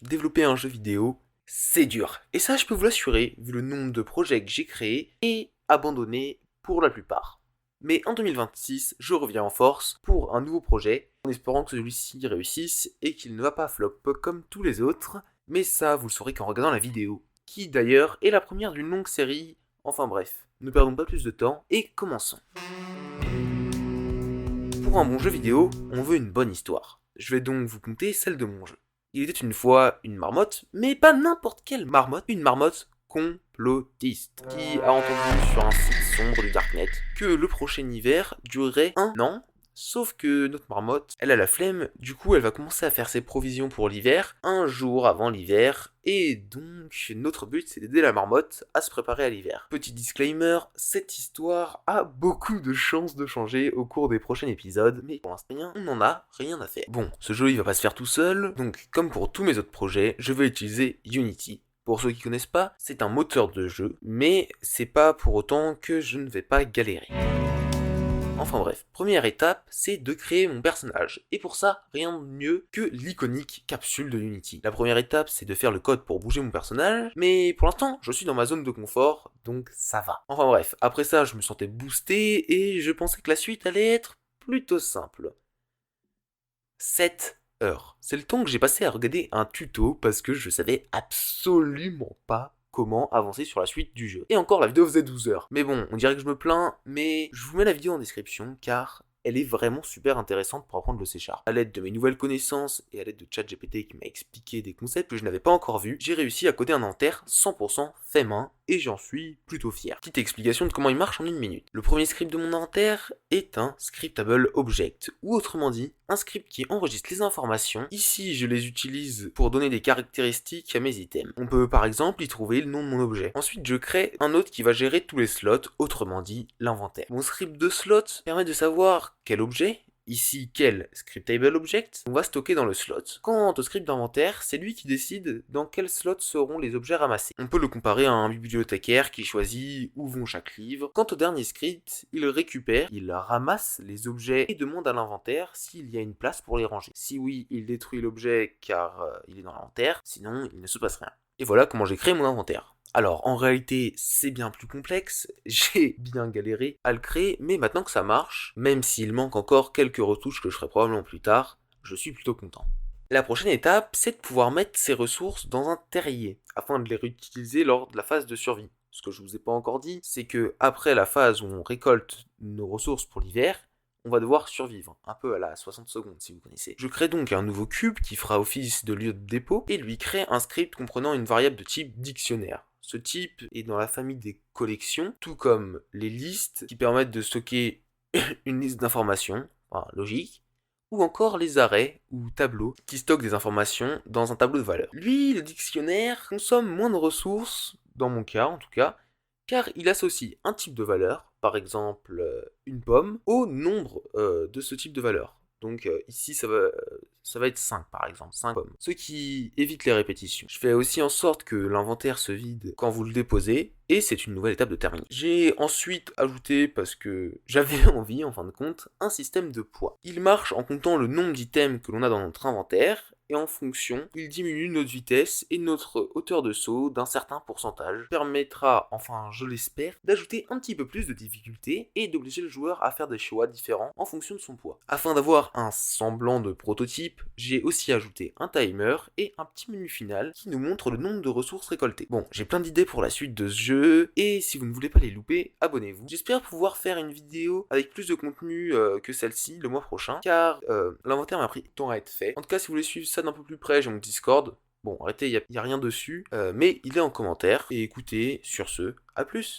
développer un jeu vidéo, c'est dur. Et ça, je peux vous l'assurer, vu le nombre de projets que j'ai créés et abandonnés pour la plupart. Mais en 2026, je reviens en force pour un nouveau projet, en espérant que celui-ci réussisse et qu'il ne va pas flop comme tous les autres. Mais ça, vous le saurez qu'en regardant la vidéo, qui d'ailleurs est la première d'une longue série. Enfin bref, ne perdons pas plus de temps et commençons. Pour un bon jeu vidéo, on veut une bonne histoire. Je vais donc vous conter celle de mon jeu. Il était une fois une marmotte, mais pas n'importe quelle marmotte, une marmotte complotiste, qui a entendu sur un site sombre du Darknet que le prochain hiver durerait un an. Sauf que notre marmotte, elle a la flemme, du coup elle va commencer à faire ses provisions pour l'hiver, un jour avant l'hiver, et donc notre but c'est d'aider la marmotte à se préparer à l'hiver. Petit disclaimer, cette histoire a beaucoup de chances de changer au cours des prochains épisodes, mais pour l'instant on n'en a rien à faire. Bon, ce jeu il va pas se faire tout seul, donc comme pour tous mes autres projets, je vais utiliser Unity. Pour ceux qui connaissent pas, c'est un moteur de jeu, mais c'est pas pour autant que je ne vais pas galérer. Enfin bref, première étape, c'est de créer mon personnage. Et pour ça, rien de mieux que l'iconique capsule de Unity. La première étape, c'est de faire le code pour bouger mon personnage, mais pour l'instant, je suis dans ma zone de confort, donc ça va. Enfin bref, après ça, je me sentais boosté et je pensais que la suite allait être plutôt simple. 7 heures. C'est le temps que j'ai passé à regarder un tuto parce que je savais absolument pas comment avancer sur la suite du jeu. Et encore, la vidéo faisait 12 heures. Mais bon, on dirait que je me plains, mais je vous mets la vidéo en description car elle est vraiment super intéressante pour apprendre le C#. A l'aide de mes nouvelles connaissances et à l'aide de ChatGPT qui m'a expliqué des concepts que je n'avais pas encore vus, j'ai réussi à coder un inventaire 100% fait main et j'en suis plutôt fier. Petite explication de comment il marche en une minute. Le premier script de mon inventaire est un scriptable object, ou autrement dit, un script qui enregistre les informations. Ici, je les utilise pour donner des caractéristiques à mes items. On peut par exemple y trouver le nom de mon objet. Ensuite, je crée un autre qui va gérer tous les slots, autrement dit, l'inventaire. Mon script de slots permet de savoir quel objet, ici quel scriptable object, on va stocker dans le slot. Quant au script d'inventaire, c'est lui qui décide dans quel slot seront les objets ramassés. On peut le comparer à un bibliothécaire qui choisit où vont chaque livre. Quant au dernier script, il récupère, il ramasse les objets et demande à l'inventaire s'il y a une place pour les ranger. Si oui, il détruit l'objet car il est dans l'inventaire, sinon il ne se passe rien. Et voilà comment j'ai créé mon inventaire. Alors, en réalité, c'est bien plus complexe, j'ai bien galéré à le créer, mais maintenant que ça marche, même s'il manque encore quelques retouches que je ferai probablement plus tard, je suis plutôt content. La prochaine étape, c'est de pouvoir mettre ces ressources dans un terrier, afin de les réutiliser lors de la phase de survie. Ce que je vous ai pas encore dit, c'est que après la phase où on récolte nos ressources pour l'hiver, on va devoir survivre, un peu à la 60 secondes si vous connaissez. Je crée donc un nouveau cube qui fera office de lieu de dépôt, et lui crée un script comprenant une variable de type dictionnaire. Ce type est dans la famille des collections, tout comme les listes qui permettent de stocker une liste d'informations, enfin, logique, ou encore les arrêts ou tableaux qui stockent des informations dans un tableau de valeurs. Lui, le dictionnaire, consomme moins de ressources, dans mon cas en tout cas, car il associe un type de valeur, par exemple une pomme, au nombre de ce type de valeur. Donc ici ça va être 5 par exemple, 5 pommes. Ce qui évite les répétitions. Je fais aussi en sorte que l'inventaire se vide quand vous le déposez, et c'est une nouvelle étape de terminer. J'ai ensuite ajouté, parce que j'avais envie en fin de compte, un système de poids. Il marche en comptant le nombre d'items que l'on a dans notre inventaire, et en fonction, il diminue notre vitesse et notre hauteur de saut d'un certain pourcentage. Permettra, enfin je l'espère, d'ajouter un petit peu plus de difficulté et d'obliger le joueur à faire des choix différents en fonction de son poids. Afin d'avoir un semblant de prototype, j'ai aussi ajouté un timer et un petit menu final qui nous montre le nombre de ressources récoltées. Bon, j'ai plein d'idées pour la suite de ce jeu, et si vous ne voulez pas les louper, abonnez-vous. J'espère pouvoir faire une vidéo avec plus de contenu que celle-ci le mois prochain, car l'inventaire m'a pris temps à être fait. En tout cas, si vous voulez suivre ça d'un peu plus près, j'ai mon Discord. Bon, arrêtez, il y a rien dessus, mais il est en commentaire. Et écoutez, sur ce, à plus.